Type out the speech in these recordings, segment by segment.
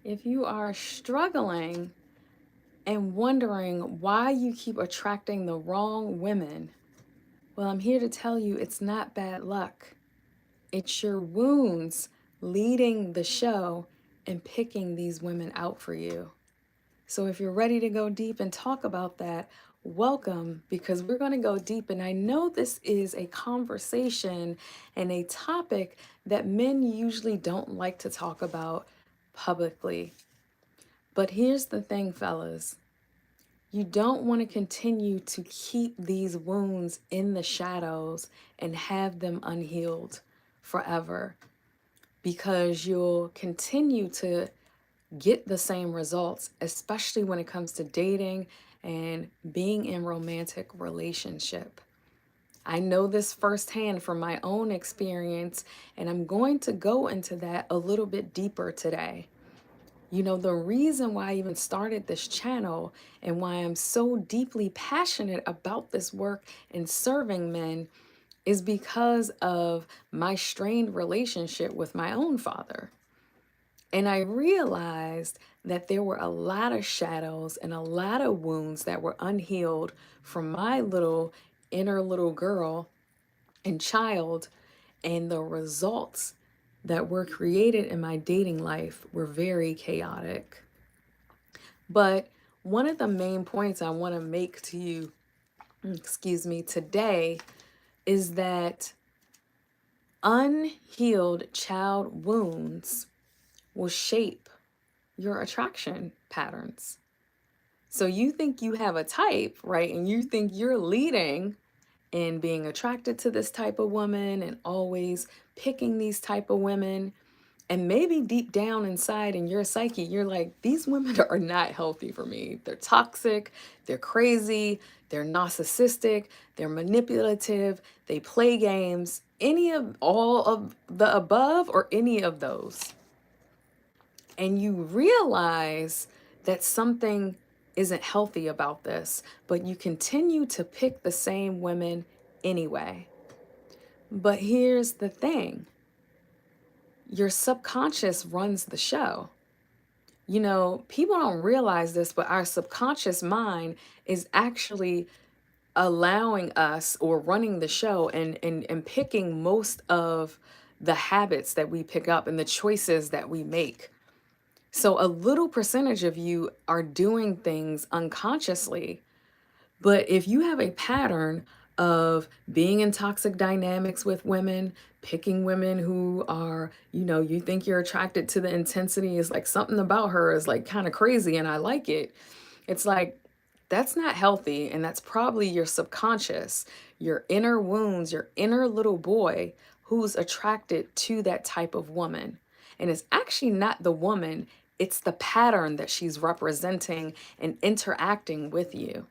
If you are struggling and wondering why you keep attracting the wrong women, well, I'm here to tell you it's not bad luck. It's your wounds leading the show and picking these women out for you. So if you're ready to go deep and talk about that, welcome, because we're going to go deep. And I know this is a conversation and a topic that men usually don't like to talk about publicly. But here's the thing, fellas. You don't want to continue to keep these wounds in the shadows and have them unhealed forever, because you'll continue to get the same results, especially when it comes to dating and being in romantic relationship. I know this firsthand from my own experience, and I'm going to go into that a little bit deeper today. You know, the reason why I even started this channel and why I'm so deeply passionate about this work and serving men is because of my strained relationship with my own father. And I realized that there were a lot of shadows and a lot of wounds that were unhealed from my little inner little girl and child. And the results that were created in my dating life were very chaotic. But one of the main points I want to make to you, excuse me, today is that unhealed child wounds will shape your attraction patterns. So you think you have a type, right? And you think you're leading in being attracted to this type of woman and always picking these type of women. And maybe deep down inside in your psyche, you're like, these women are not healthy for me. They're toxic, they're crazy, they're narcissistic, they're manipulative, they play games, any of all of the above or any of those. And you realize that something isn't healthy about this, but you continue to pick the same women anyway. But here's the thing, your subconscious runs the show. You know, people don't realize this, but our subconscious mind is actually allowing us or running the show and picking most of the habits that we pick up and the choices that we make. So a little percentage of you are doing things unconsciously. But if you have a pattern of being in toxic dynamics with women, picking women who are, you know, you think you're attracted to the intensity, is like something about her is like kind of crazy and I like it. It's like, that's not healthy. And that's probably your subconscious, your inner wounds, your inner little boy who's attracted to that type of woman. And it's actually not the woman, it's the pattern that she's representing and interacting with you.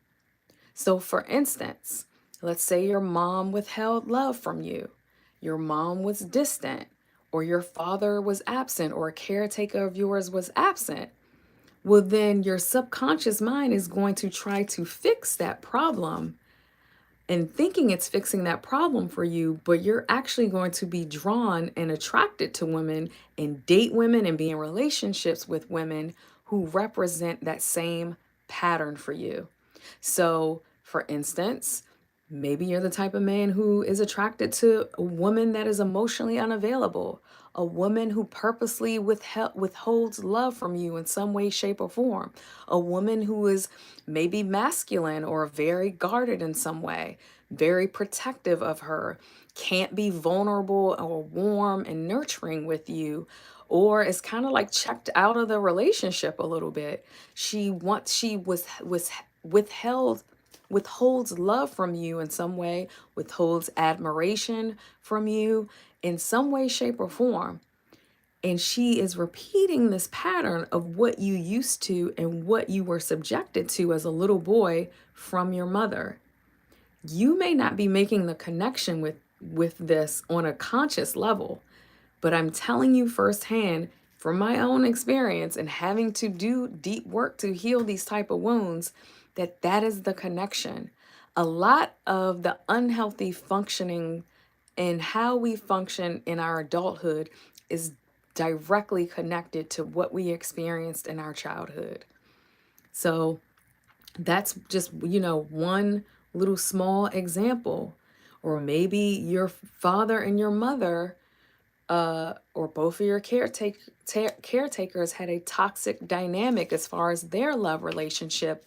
So, for instance, let's say your mom withheld love from you, your mom was distant, or your father was absent, or a caretaker of yours was absent. Well, then your subconscious mind is going to try to fix that problem and thinking it's fixing that problem for you, but you're actually going to be drawn and attracted to women and date women and be in relationships with women who represent that same pattern for you. So, for instance, maybe you're the type of man who is attracted to a woman that is emotionally unavailable, a woman who purposely withholds love from you in some way, shape, or form, a woman who is maybe masculine or very guarded in some way, very protective of her, can't be vulnerable or warm and nurturing with you, or is kind of like checked out of the relationship a little bit. She was withheld withholds love from you in some way, withholds admiration from you in some way, shape, or form. And she is repeating this pattern of what you used to and what you were subjected to as a little boy from your mother. You may not be making the connection with this on a conscious level, but I'm telling you firsthand from my own experience and having to do deep work to heal these type of wounds that that is the connection. A lot of the unhealthy functioning and how we function in our adulthood is directly connected to what we experienced in our childhood. So that's just, one little small example. Or maybe your father and your mother, or both of your caretakers had a toxic dynamic as far as their love relationship,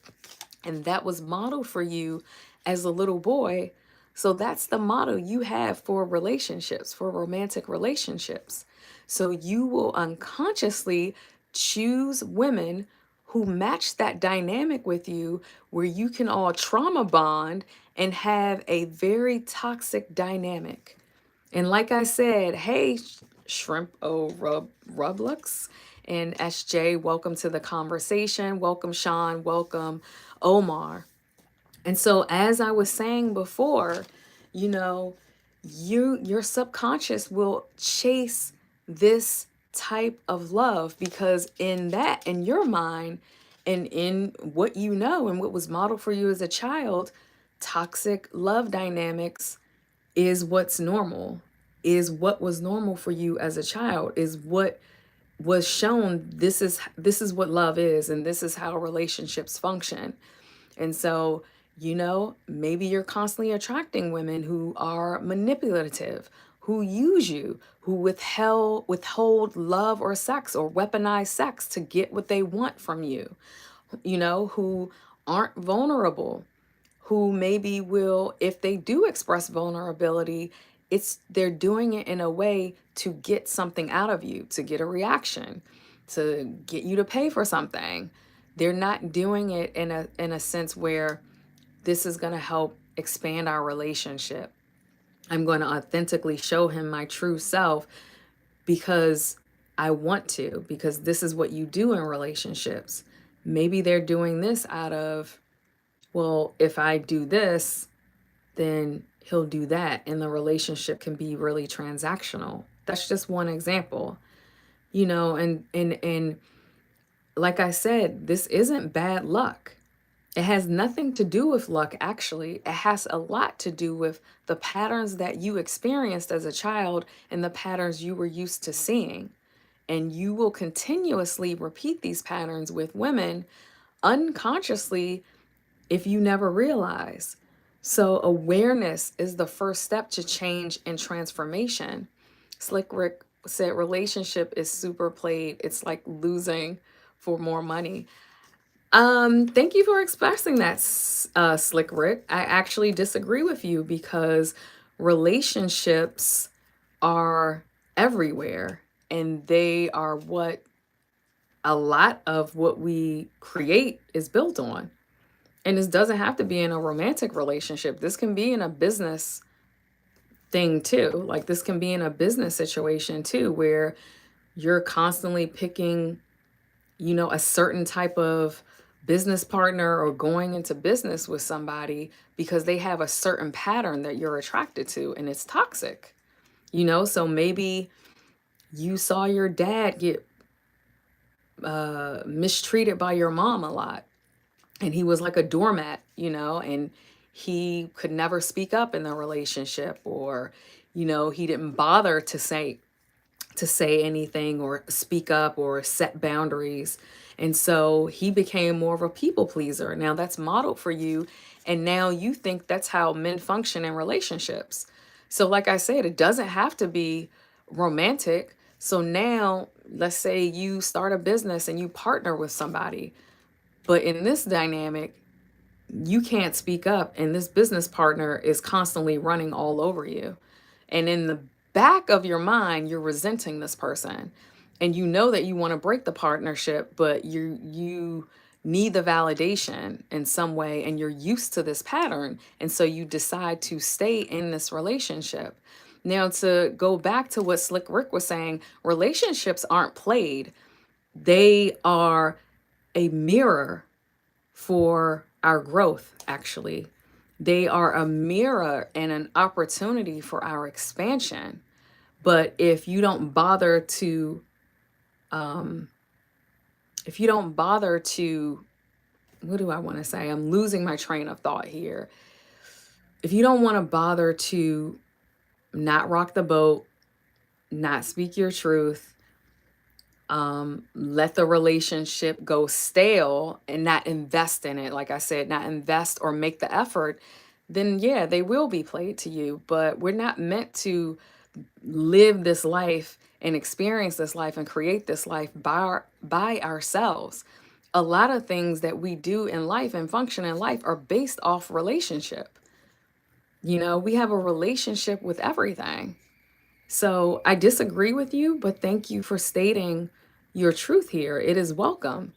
and that was modeled for you as a little boy. So that's the model you have for relationships, for romantic relationships. So you will unconsciously choose women who match that dynamic with you, where you can all trauma bond and have a very toxic dynamic. And like I said, hey, Shrimp O Rublux and SJ, welcome to the conversation. Welcome, Sean. Welcome, Omar. And so, as I was saying before, you know, your subconscious will chase this type of love, because in your mind and in what you know and what was modeled for you as a child, toxic love dynamics is what's normal, is what was normal for you as a child, is what was shown. This is what love is, and this is how relationships function. And so, maybe you're constantly attracting women who are manipulative, who use you, who withhold love or sex, or weaponize sex to get what they want from you, who aren't vulnerable, who maybe will, if they do express vulnerability, they're doing it in a way to get something out of you, to get a reaction, to get you to pay for something. They're not doing it in a sense where this is going to help expand our relationship. I'm going to authentically show him my true self because I want to, because this is what you do in relationships. Maybe they're doing this out of, well, if I do this, then he'll do that. And the relationship can be really transactional. That's just one example, and like I said, this isn't bad luck. It has nothing to do with luck, actually. It has a lot to do with the patterns that you experienced as a child and the patterns you were used to seeing. And you will continuously repeat these patterns with women unconsciously if you never realize. So, awareness is the first step to change and transformation. Slick Rick said, relationship is super played. It's like losing for more money. Thank you for expressing that, Slick Rick. I actually disagree with you, because relationships are everywhere, and they are what a lot of what we create is built on. And this doesn't have to be in a romantic relationship. This can be in a business thing too. Like, this can be in a business situation too, where you're constantly picking, a certain type of business partner, or going into business with somebody because they have a certain pattern that you're attracted to, and it's toxic. So maybe you saw your dad get mistreated by your mom a lot, and he was like a doormat, and he could never speak up in the relationship, or he didn't bother to say anything, or speak up, or set boundaries. And so he became more of a people pleaser. Now that's modeled for you, and now you think that's how men function in relationships. So like I said, it doesn't have to be romantic. So now let's say you start a business and you partner with somebody, but in this dynamic, you can't speak up, and this business partner is constantly running all over you. And in the back of your mind, you're resenting this person. And you know that you want to break the partnership, but you need the validation in some way, and you're used to this pattern. And so you decide to stay in this relationship. Now, to go back to what Slick Rick was saying, relationships aren't played. They are a mirror for our growth, actually. They are a mirror and an opportunity for our expansion. But if you don't bother to, what do I want to say? I'm losing my train of thought here. If you don't want to bother to not rock the boat, not speak your truth, let the relationship go stale and not invest in it, like I said, not invest or make the effort, then yeah, they will be played to you. But we're not meant to live this life and experience this life and create this life by ourselves. A lot of things that we do in life and function in life are based off relationship. We have a relationship with everything. So I disagree with you, but thank you for stating your truth here. It is welcome.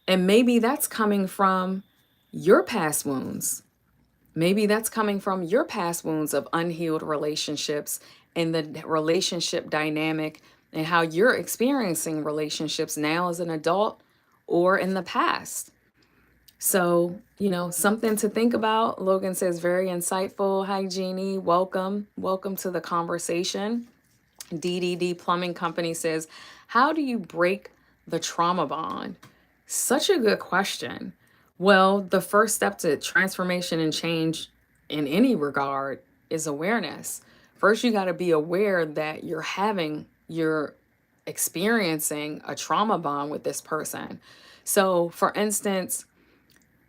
And maybe that's coming from your past wounds. Maybe that's coming from your past wounds of unhealed relationships and the relationship dynamic and how you're experiencing relationships now as an adult or in the past. So, something to think about. Logan says, very insightful. Hi, Jeannie. Welcome. Welcome to the conversation. DDD Plumbing Company says, how do you break the trauma bond? Such a good question. Well, the first step to transformation and change in any regard is awareness. First, you got to be aware that you're experiencing a trauma bond with this person. So, for instance,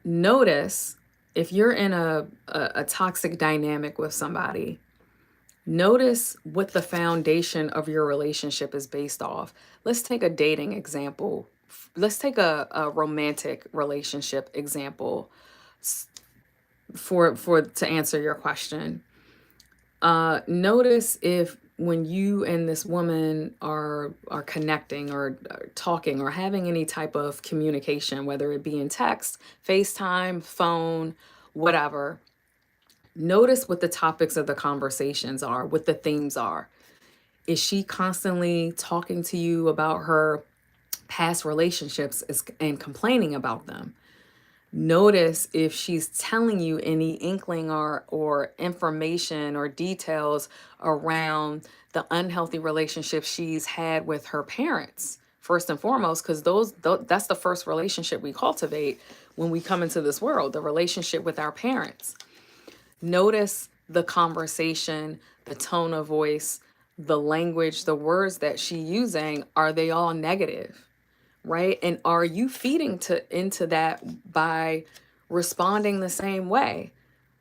notice if you're in a toxic dynamic with somebody. Notice what the foundation of your relationship is based off. Let's take a dating example. Let's take a romantic relationship example for to answer your question. Notice if when you and this woman are connecting or talking or having any type of communication, whether it be in text, FaceTime, phone, whatever. Notice what the topics of the conversations are, what the themes are. Is she constantly talking to you about her past relationships and complaining about them? Notice if she's telling you any inkling or information or details around the unhealthy relationship she's had with her parents. First and foremost, because that's the first relationship we cultivate when we come into this world, the relationship with our parents. Notice the conversation, the tone of voice, the language, the words that she's using. Are they all negative? Right? And are you feeding into that by responding the same way?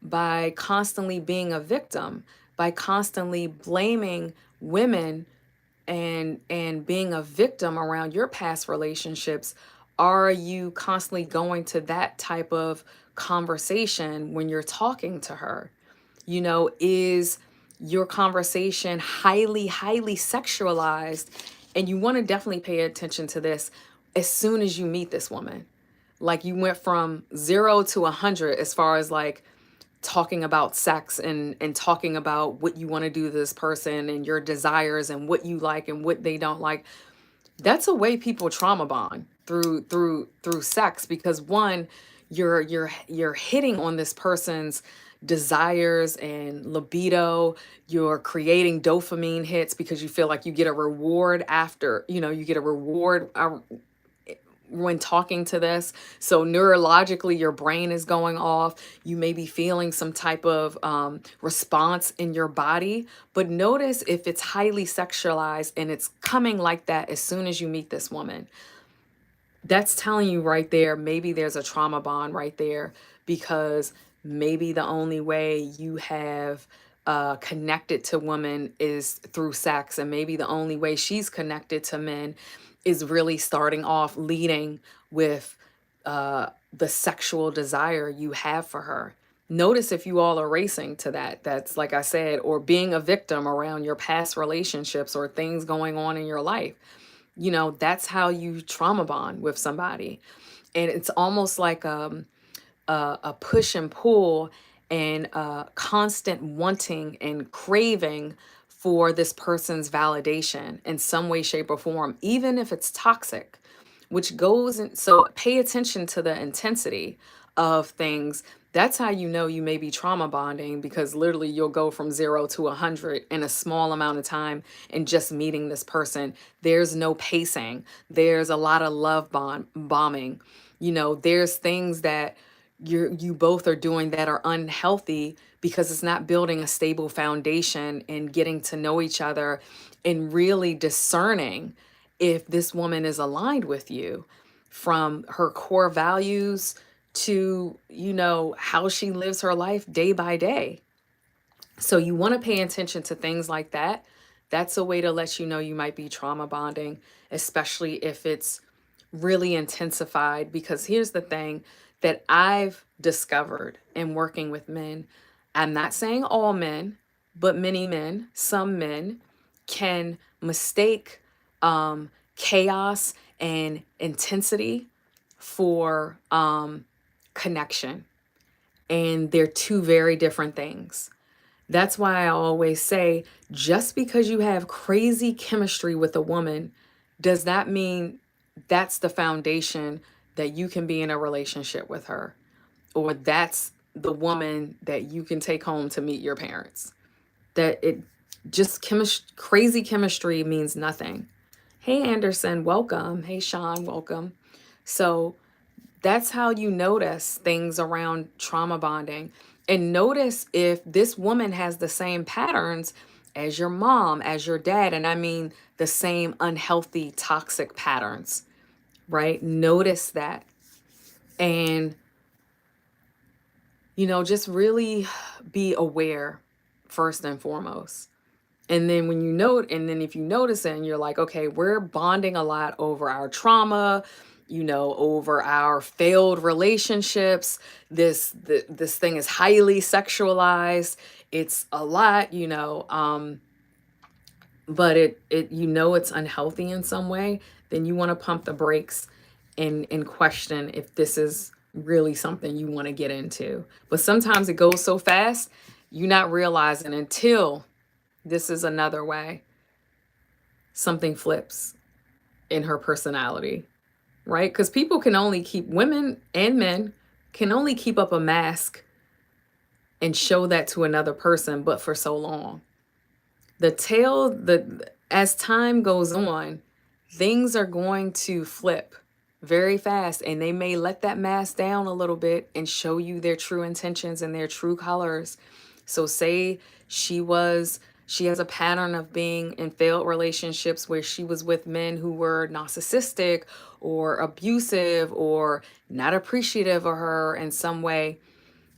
By constantly being a victim, by constantly blaming women and being a victim around your past relationships? Are you constantly going to that type of conversation when you're talking to her? Is your conversation highly sexualized? And you want to definitely pay attention to this as soon as you meet this woman. Like you went from 0 to 100 as far as like talking about sex and talking about what you want to do to this person and your desires and what you like and what they don't like. That's a way people trauma bond through sex, because one, you're hitting on this person's desires and libido. You're creating dopamine hits because you feel like you get a reward after, you get a reward when talking to this. So neurologically, your brain is going off. You may be feeling some type of response in your body. But notice if it's highly sexualized and it's coming like that as soon as you meet this woman. That's telling you right there, maybe there's a trauma bond right there, because maybe the only way you have connected to women is through sex, and maybe the only way she's connected to men is really starting off leading with the sexual desire you have for her. Notice if you all are racing to that. That's like I said, or being a victim around your past relationships or things going on in your life. That's how you trauma bond with somebody. And it's almost like a push and pull and constant wanting and craving for this person's validation in some way, shape, or form, even if it's toxic, which goes in. So pay attention to the intensity of things. That's how you know you may be trauma bonding, because literally you'll go from 0 to 100 in a small amount of time and just meeting this person. There's no pacing. There's a lot of love bombing. There's things that you both are doing that are unhealthy because it's not building a stable foundation and getting to know each other and really discerning if this woman is aligned with you, from her core values to, how she lives her life day by day. So you want to pay attention to things like that. That's a way to let you know you might be trauma bonding, especially if it's really intensified. Because here's the thing that I've discovered in working with men. I'm not saying all men, but many men, some men can mistake chaos and intensity for connection. And they're two very different things. That's why I always say, just because you have crazy chemistry with a woman does not mean that's the foundation that you can be in a relationship with her, or that's the woman that you can take home to meet your parents. That it just crazy chemistry means nothing. Hey Anderson, welcome. Hey Sean, welcome. So that's how you notice things around trauma bonding. And notice if this woman has the same patterns as your mom, as your dad, and I mean the same unhealthy, toxic patterns, right? Notice that. And, just really be aware first and foremost. And then if you notice it and you're like, okay, we're bonding a lot over our trauma, over our failed relationships. This thing is highly sexualized. It's a lot, but it's unhealthy in some way. Then you want to pump the brakes and question if this is really something you want to get into. But sometimes it goes so fast, you're not realizing until this is another way something flips in her personality, right? Because women and men can only keep up a mask and show that to another person, but for so long. As time goes on, things are going to flip very fast, and they may let that mask down a little bit and show you their true intentions and their true colors. So say she has a pattern of being in failed relationships where she was with men who were narcissistic or abusive or not appreciative of her in some way.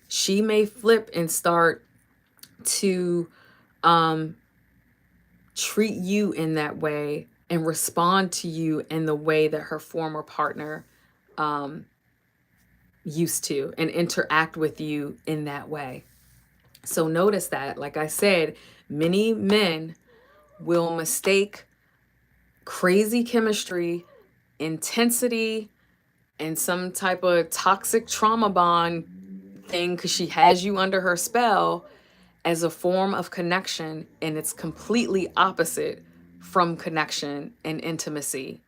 She may flip and start to treat you in that way and respond to you in the way that her former partner used to, and interact with you in that way. So notice that, like I said, many men will mistake crazy chemistry, intensity, and some type of toxic trauma bond thing because she has you under her spell as a form of connection, and it's completely opposite from connection and intimacy.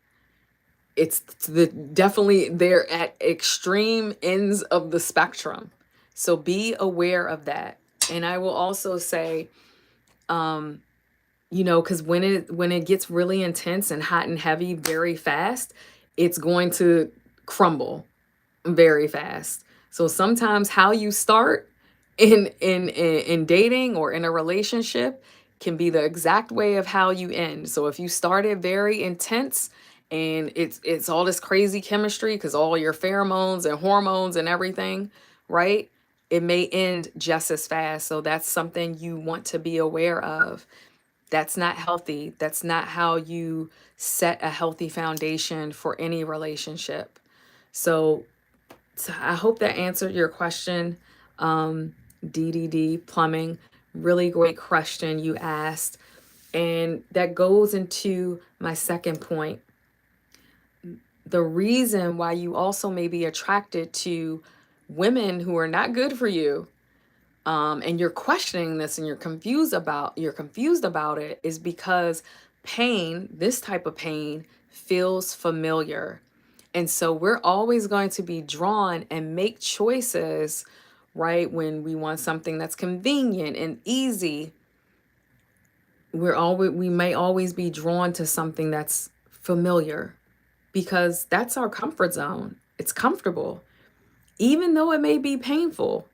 Definitely they're at extreme ends of the spectrum. So be aware of that. And I will also say, because when it gets really intense and hot and heavy very fast, it's going to crumble very fast. So sometimes how you start in dating or in a relationship can be the exact way of how you end. So if you started very intense and it's all this crazy chemistry because all your pheromones and hormones and everything, right? It may end just as fast. So that's something you want to be aware of. That's not healthy. That's not how you set a healthy foundation for any relationship. So I hope that answered your question. DDD Plumbing, really great question you asked. And that goes into my second point. The reason why you also may be attracted to women who are not good for you, and you're questioning this and you're confused about it, is because this type of pain feels familiar. And so we're always going to be drawn and make choices, right? When we want something that's convenient and easy, we may always be drawn to something that's familiar because that's our comfort zone. It's comfortable, even though it may be painful.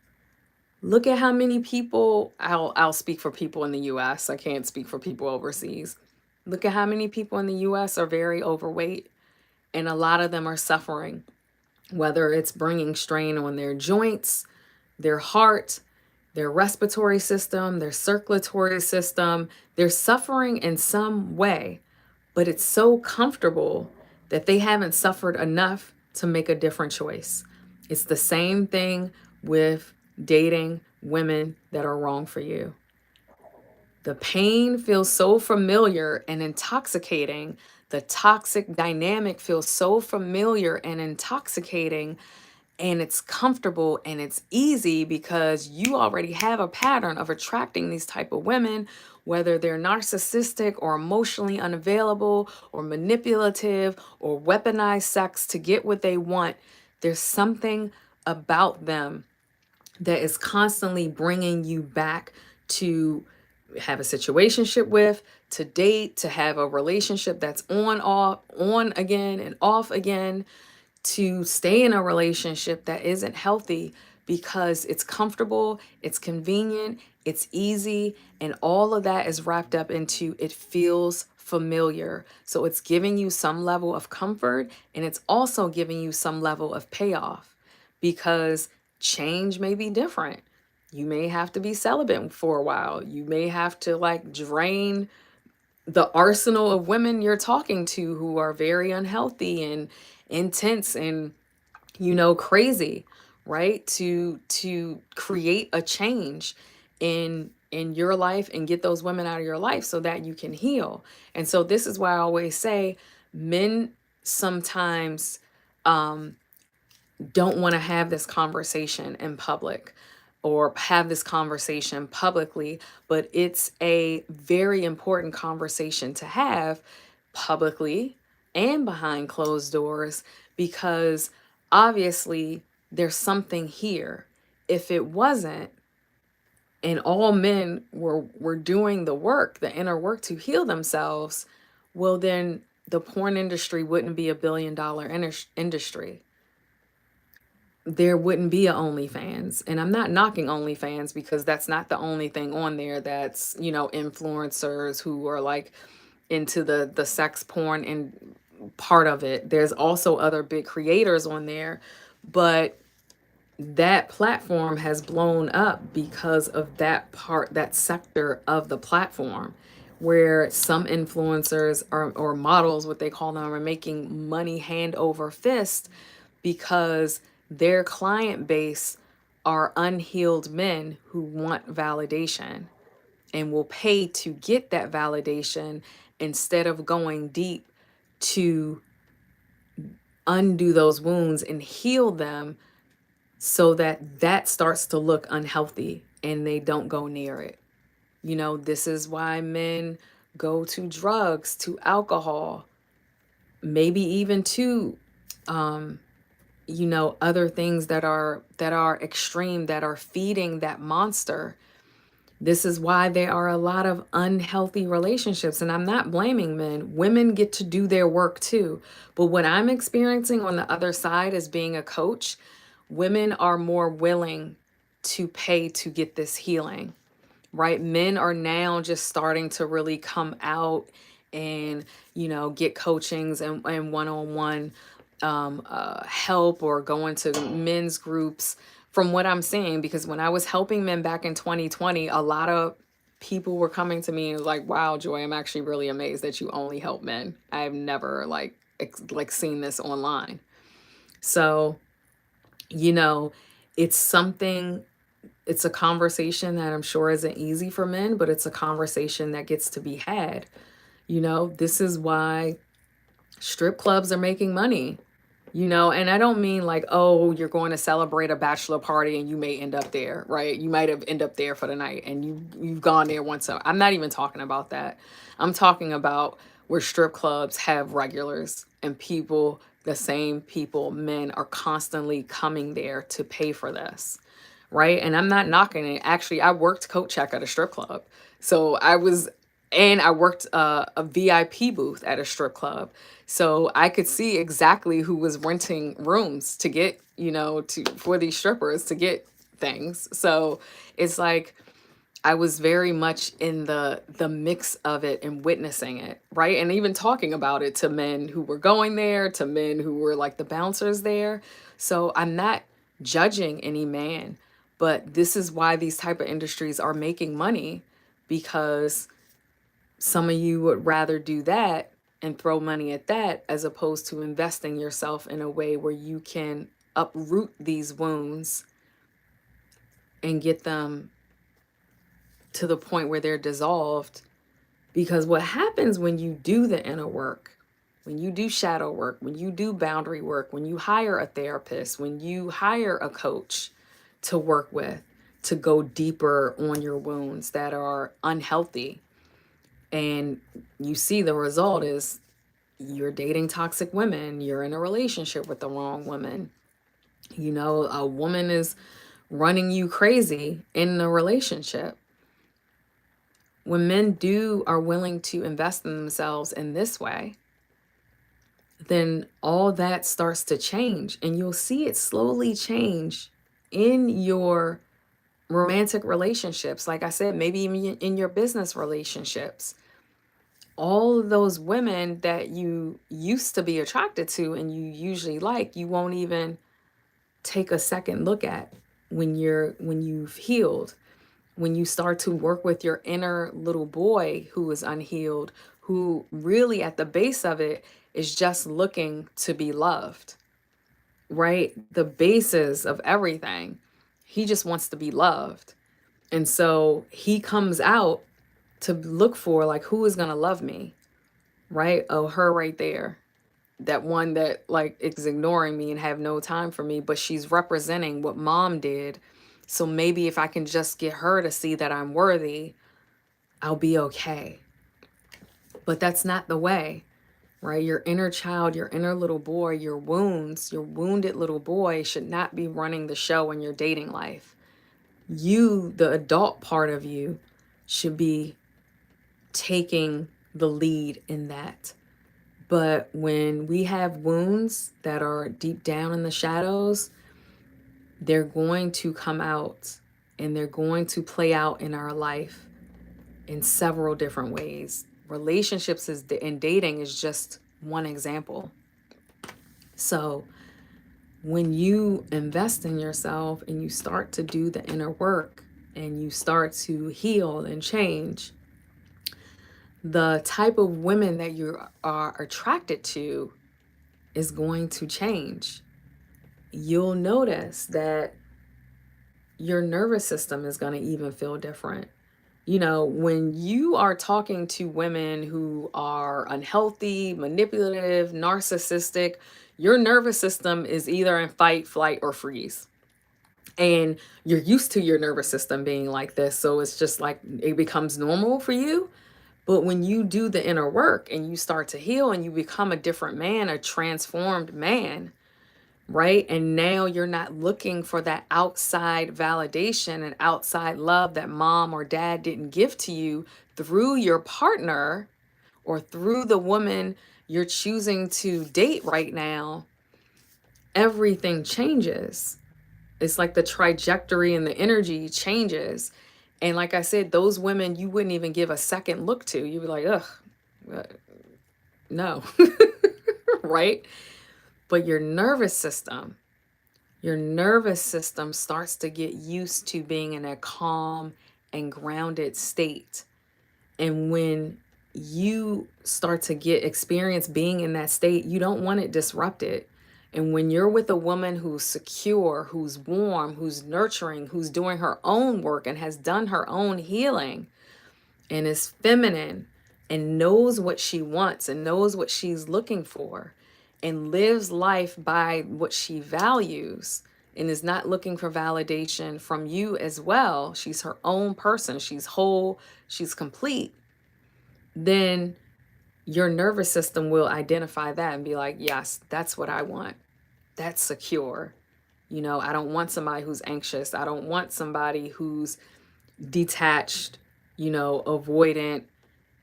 Look at how many people, I'll speak for people in the US. I can't speak for people overseas. Look at how many people in the US are very overweight, and a lot of them are suffering, whether it's bringing strain on their joints, their heart, their respiratory system, their circulatory system. They're suffering in some way, but it's so comfortable that they haven't suffered enough to make a different choice. It's the same thing with dating women that are wrong for you. The pain feels so familiar and intoxicating. The toxic dynamic feels so familiar and intoxicating, and it's comfortable and it's easy because you already have a pattern of attracting these type of women, whether they're narcissistic or emotionally unavailable or manipulative or weaponize sex to get what they want. There's something about them that is constantly bringing you back to have a situationship with, to date, to have a relationship that's on off, on again and off again, to stay in a relationship that isn't healthy because it's comfortable, it's convenient, it's easy, and all of that is wrapped up into it feels familiar. So it's giving you some level of comfort, and it's also giving you some level of payoff because change may be different. You may have to be celibate for a while. You may have to like drain the arsenal of women you're talking to who are very unhealthy and intense and crazy, right, to create a change in your life and get those women out of your life so that you can heal. And so this is why I always say men sometimes don't want to have this conversation in public or have this conversation publicly, but it's a very important conversation to have publicly and behind closed doors because obviously there's something here. If it wasn't, and all men were doing the work, the inner work to heal themselves, well then the porn industry wouldn't be $1 billion industry. There wouldn't be a OnlyFans. And I'm not knocking OnlyFans because that's not the only thing on there that's, influencers who are like into the sex porn and part of it. There's also other big creators on there, but that platform has blown up because of that part, that sector of the platform where some influencers or models, what they call them, are making money hand over fist because their client base are unhealed men who want validation and will pay to get that validation instead of going deep to undo those wounds and heal them so that that starts to look unhealthy and they don't go near it. This is why men go to drugs, to alcohol, maybe even to other things that are extreme, that are feeding that monster. This is why there are a lot of unhealthy relationships, and I'm not blaming men. Women get to do their work too. But what I'm experiencing on the other side as being a coach, women are more willing to pay to get this healing, right? Men are now just starting to really come out and, get coachings and one-on-one help or go into men's groups from what I'm seeing. Because when I was helping men back in 2020, a lot of people were coming to me and was like, wow, Joy, I'm actually really amazed that you only help men. I've never like seen this online. So, it's something, it's a conversation that I'm sure isn't easy for men, but it's a conversation that gets to be had. This is why strip clubs are making money. And I don't mean like, oh, you're going to celebrate a bachelor party and you may end up there, right? You might have end up there for the night and you've gone there once. So I'm not even talking about that. I'm talking about where strip clubs have regulars and people, the same people, men are constantly coming there to pay for this, right? And I'm not knocking it. Actually, I worked coat check at a strip club. So I worked a VIP booth at a strip club. So I could see exactly who was renting rooms to get, for these strippers to get things. So it's like I was very much in the mix of it and witnessing it, right? And even talking about it to men who were going there, to men who were like the bouncers there. So I'm not judging any man, but this is why these type of industries are making money, because some of you would rather do that and throw money at that as opposed to investing yourself in a way where you can uproot these wounds and get them to the point where they're dissolved. Because what happens when you do the inner work, when you do shadow work, when you do boundary work, when you hire a therapist, when you hire a coach to work with, to go deeper on your wounds that are unhealthy, and you see the result is you're dating toxic women, you're in a relationship with the wrong woman, you know, a woman is running you crazy in a relationship. When men are willing to invest in themselves in this way, then all that starts to change, and you'll see it slowly change in your romantic relationships. Like I said, maybe even in your business relationships. All of those women that you used to be attracted to and you usually like, you won't even take a second look at when you've healed. When you start to work with your inner little boy who is unhealed, who really at the base of it is just looking to be loved, right? The basis of everything. He just wants to be loved. And so he comes out to look for, like, who is going to love me, right? Oh, her right there. That one that like is ignoring me and have no time for me, but she's representing what mom did. So maybe if I can just get her to see that I'm worthy, I'll be okay. But that's not the way, right? Your inner child, your inner little boy, your wounds, your wounded little boy should not be running the show in your dating life. You, the adult part of you, should be taking the lead in that. But when we have wounds that are deep down in the shadows, they're going to come out and they're going to play out in our life in several different ways. Relationships and dating is just one example. So when you invest in yourself and you start to do the inner work and you start to heal and change, the type of women that you are attracted to is going to change. You'll notice that your nervous system is going to even feel different. You know, when you are talking to women who are unhealthy, manipulative, narcissistic, your nervous system is either in fight, flight, or freeze. And you're used to your nervous system being like this. So it's just like it becomes normal for you. But when you do the inner work and you start to heal and you become a different man, a transformed man, right? And now you're not looking for that outside validation and outside love that mom or dad didn't give to you through your partner or through the woman you're choosing to date right now. Everything changes. It's like the trajectory and the energy changes. And like I said, those women you wouldn't even give a second look to. You'd be like, ugh, uh, no, right? But your nervous system starts to get used to being in a calm and grounded state. And when you start to get experience being in that state, you don't want it disrupted. And when you're with a woman who's secure, who's warm, who's nurturing, who's doing her own work and has done her own healing and is feminine and knows what she wants and knows what she's looking for and lives life by what she values and is not looking for validation from you as well, she's her own person, she's whole, she's complete, then your nervous system will identify that and be like, yes, that's what I want. That's secure. You know, I don't want somebody who's anxious. I don't want somebody who's detached, you know, avoidant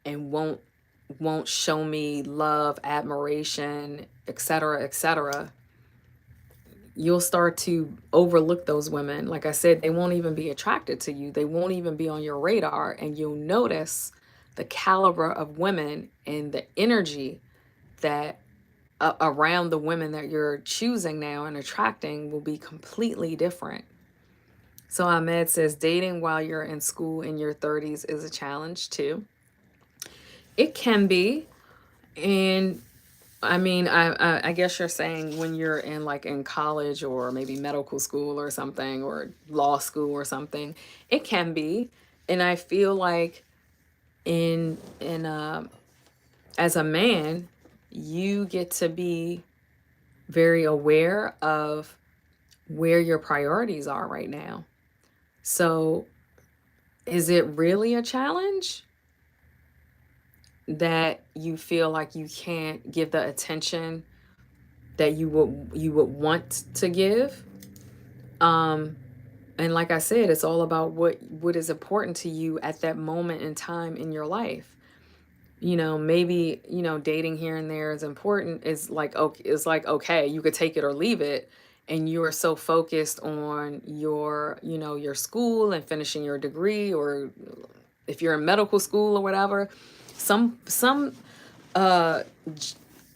and won't show me love, admiration, etc., etc. you'll start to overlook those women. Like I said, they won't even be attracted to you. They won't even be on your radar. And you'll notice the caliber of women and the energy that around the women that you're choosing now and attracting will be completely different. So Ahmed says dating while you're in school in your 30s is a challenge too. It can be. And I mean, I guess you're saying when you're in like in college or maybe medical school or something or law school or something, it can be. And I feel like in as a man, you get to be very aware of where your priorities are right now. So, is it really a challenge that you feel like you can't give the attention that you would want to give? Um, and like I said, it's all about what is important to you at that moment in time in your life. Maybe, dating here and there is important. It's like, okay, you could take it or leave it. And you are so focused on your school and finishing your degree, or if you're in medical school or whatever, some uh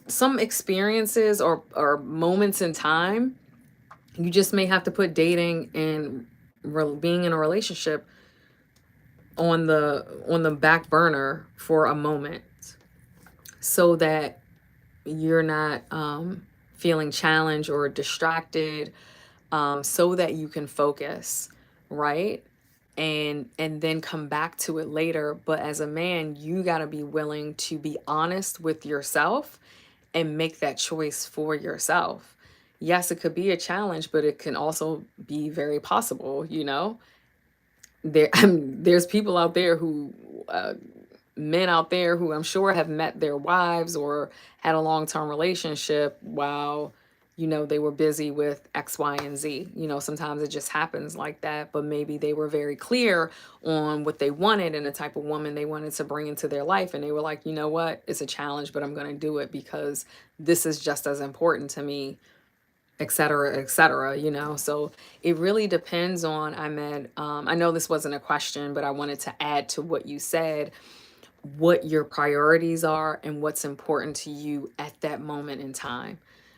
some experiences or moments in time, you just may have to put dating and being in a relationship on the back burner for a moment, so that you're not feeling challenged or distracted, so that you can focus, right? And then come back to it later. But as a man, you got to be willing to be honest with yourself and make that choice for yourself. Yes, it could be a challenge, but it can also be very possible. There's people out there who men out there who I'm sure have met their wives or had a long-term relationship while they were busy with X, Y, and Z. Sometimes it just happens like that, but maybe they were very clear on what they wanted and the type of woman they wanted to bring into their life. And they were like, you know what, it's a challenge, but I'm going to do it because this is just as important to me, et cetera, et cetera. So it really depends on, I know this wasn't a question, but I wanted to add to what you said, what your priorities are and what's important to you at that moment in time.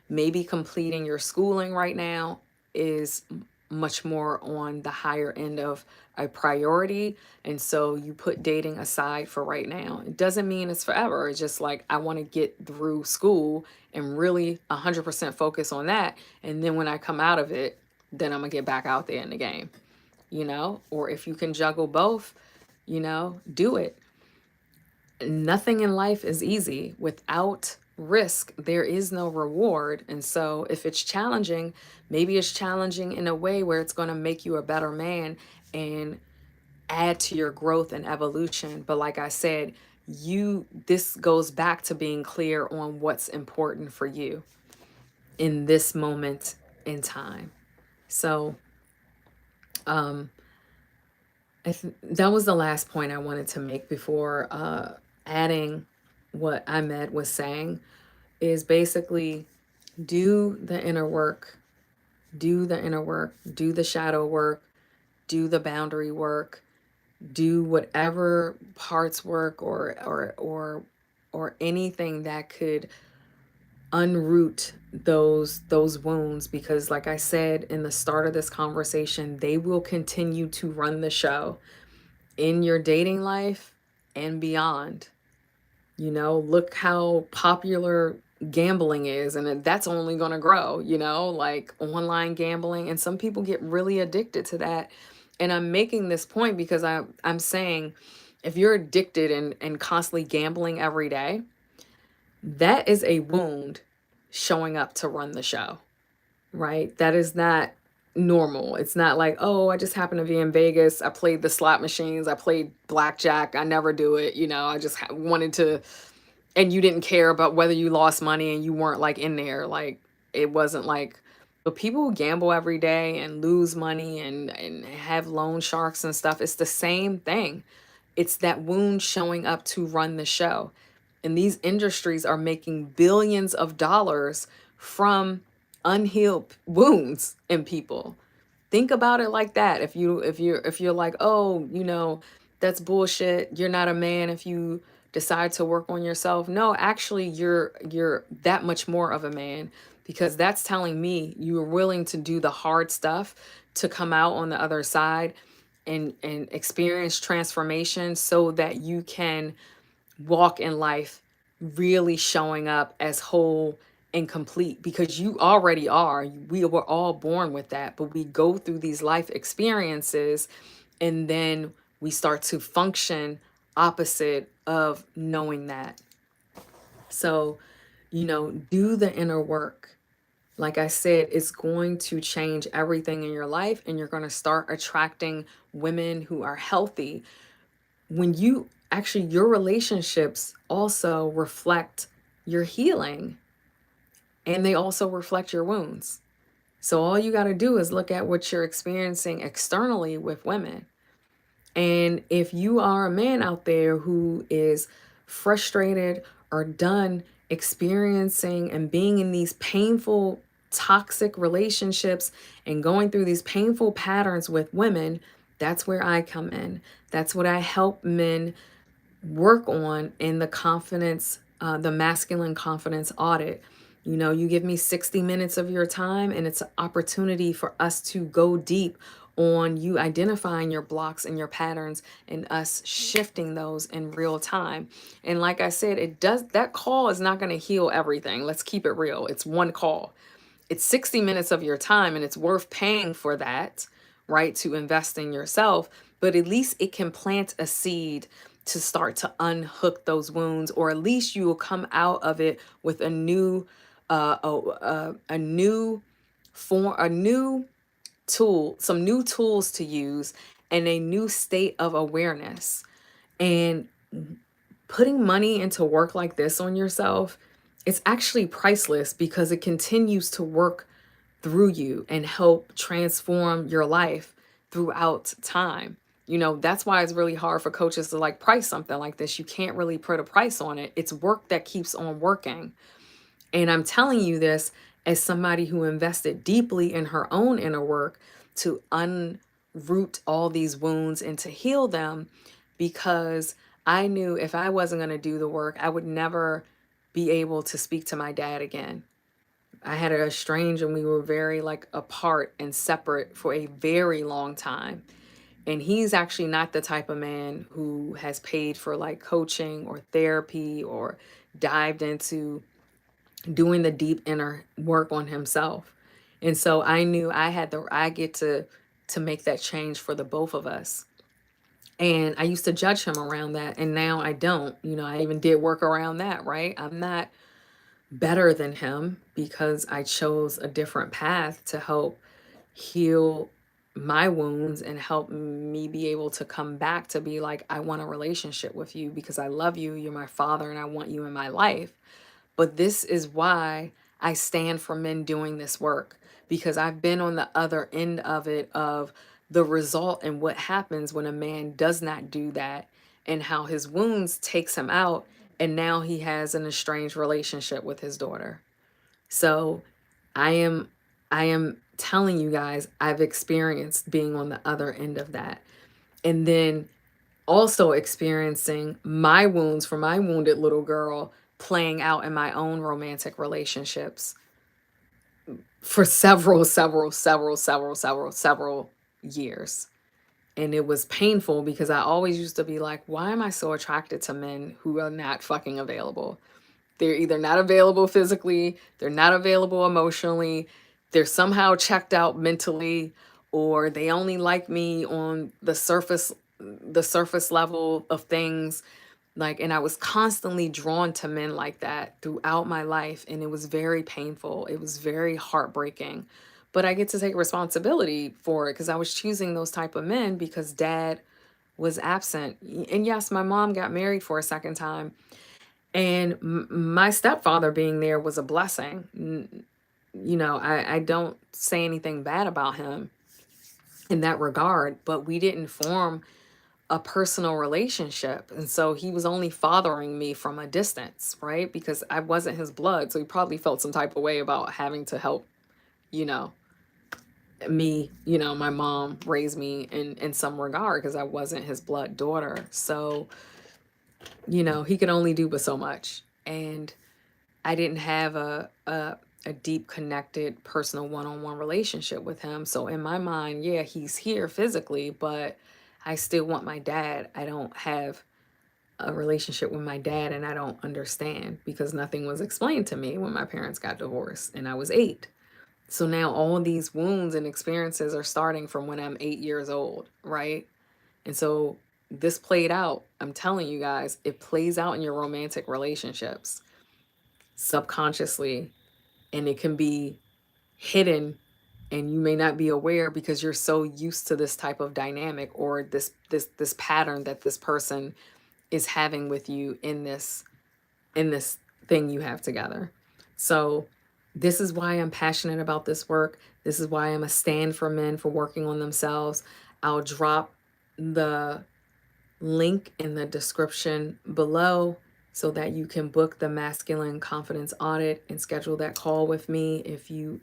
Maybe completing your schooling right now is much more on the higher end of a priority. And so you put dating aside for right now. It doesn't mean it's forever. It's just like, I want to get through school and really 100% focus on that. And then when I come out of it, then I'm going to get back out there in the game. Or if you can juggle both, do it. Nothing in life is easy. Without risk, there is no reward. And so if it's challenging, maybe it's challenging in a way where it's going to make you a better man and add to your growth and evolution. But like I said, this goes back to being clear on what's important for you in this moment in time. So that was the last point I wanted to make before adding what Ahmed was saying, is basically do the inner work, do the shadow work, do the boundary work, do whatever parts work or anything that could unroot those wounds, because like I said in the start of this conversation, they will continue to run the show in your dating life and beyond. Look how popular gambling is, and that's only going to grow, like online gambling. And some people get really addicted to that. And I'm making this point because I'm saying, if you're addicted and constantly gambling every day, that is a wound showing up to run the show, right? That is not normal. It's not like, oh, I just happened to be in Vegas. I played the slot machines. I played blackjack. I never do it. I just wanted to, and you didn't care about whether you lost money and you weren't like in there. Like, it wasn't like, but people who gamble every day and lose money and have loan sharks and stuff, it's the same thing. It's that wound showing up to run the show. And these industries are making billions of dollars from unhealed wounds in people. Think about it like that. If you're like, "Oh, that's bullshit. You're not a man if you decide to work on yourself." No, actually you're that much more of a man, because that's telling me you are willing to do the hard stuff to come out on the other side and experience transformation so that you can walk in life really showing up as whole and complete, because you already are. We were all born with that, but we go through these life experiences and then we start to function opposite of knowing that. So, do the inner work. Like I said, it's going to change everything in your life, and you're going to start attracting women who are healthy. When you actually, your relationships also reflect your healing, and they also reflect your wounds. So all you got to do is look at what you're experiencing externally with women. And if you are a man out there who is frustrated or done experiencing and being in these painful, toxic relationships and going through these painful patterns with women, that's where I come in. That's what I help men work on in the confidence, the masculine confidence audit. You give me 60 minutes of your time, and it's an opportunity for us to go deep on you identifying your blocks and your patterns and us shifting those in real time. And like I said, that call is not going to heal everything. Let's keep it real. It's one call. It's 60 minutes of your time, and it's worth paying for that, right? To invest in yourself, but at least it can plant a seed to start to unhook those wounds, or at least you will come out of it with a new a new form, a new tool, some new tools to use, and a new state of awareness. And putting money into work like this on yourself, it's actually priceless, because it continues to work through you and help transform your life throughout time. That's why it's really hard for coaches to like price something like this. You can't really put a price on it. It's work that keeps on working. And I'm telling you this as somebody who invested deeply in her own inner work to unroot all these wounds and to heal them, because I knew if I wasn't going to do the work, I would never be able to speak to my dad again. I had a estranged, and we were very like apart and separate for a very long time. And he's actually not the type of man who has paid for like coaching or therapy or dived into doing the deep inner work on himself. And so I knew I get to make that change for the both of us. And I used to judge him around that, and now I don't. I even did work around that, right? I'm not better than him because I chose a different path to help heal my wounds and help me be able to come back to be like, I want a relationship with you because I love you. You're my father and I want you in my life. But this is why I stand for men doing this work, because I've been on the other end of it, of the result and what happens when a man does not do that, and how his wounds takes him out, and now he has an estranged relationship with his daughter. So I am I am telling you guys, I've experienced being on the other end of that. And then also experiencing my wounds from my wounded little girl playing out in my own romantic relationships for several years. And it was painful because I always used to be like, why am I so attracted to men who are not fucking available? They're either not available physically, they're not available emotionally, they're somehow checked out mentally, or they only like me on the surface level of things. Like, and I was constantly drawn to men like that throughout my life, and it was very painful. It was very heartbreaking. But I get to take responsibility for it because I was choosing those type of men because dad was absent. And yes, my mom got married for a second time, and my stepfather being there was a blessing. I don't say anything bad about him in that regard, but we didn't form a personal relationship. And so he was only fathering me from a distance, right? Because I wasn't his blood. So he probably felt some type of way about having to help, you know, my mom raised me in some regard because I wasn't his blood daughter. So, he could only do but so much. And I didn't have a deep connected personal one-on-one relationship with him. So in my mind, yeah, he's here physically, but I still want my dad. I don't have a relationship with my dad, and I don't understand because nothing was explained to me when my parents got divorced and I was 8. So now all these wounds and experiences are starting from when I'm 8 years old, right? And so this played out. I'm telling you guys, it plays out in your romantic relationships subconsciously, and it can be hidden, and you may not be aware because you're so used to this type of dynamic or this pattern that this person is having with you in this thing you have together. So this is why I'm passionate about this work. This is why I'm a stand for men for working on themselves. I'll drop the link in the description below so that you can book the masculine confidence audit and schedule that call with me if you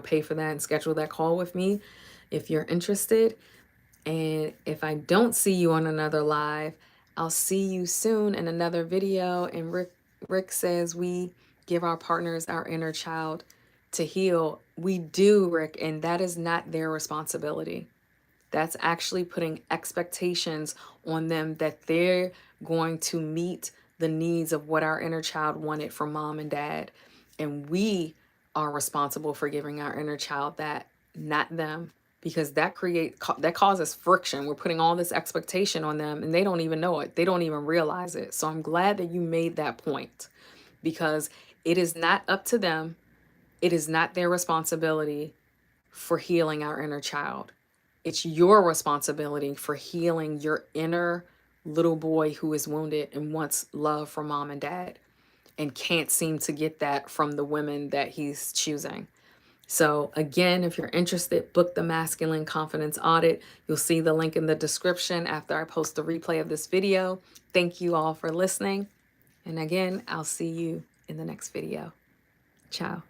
pay for that and schedule that call with me if you're interested. And if I don't see you on another live, I'll see you soon in another video. And Rick says we give our partners our inner child to heal. We do, Rick, and that is not their responsibility. That's actually putting expectations on them that they're going to meet the needs of what our inner child wanted from mom and dad. And we are responsible for giving our inner child that, not them, because that causes friction. We're putting all this expectation on them and they don't even know it. They don't even realize it. So I'm glad that you made that point, because it is not up to them. It is not their responsibility for healing our inner child. It's your responsibility for healing your inner little boy who is wounded and wants love from mom and dad and can't seem to get that from the women that he's choosing. So again, if you're interested, book the masculine confidence audit. You'll see the link in the description after I post the replay of this video. Thank you all for listening. And again, I'll see you in the next video. Ciao.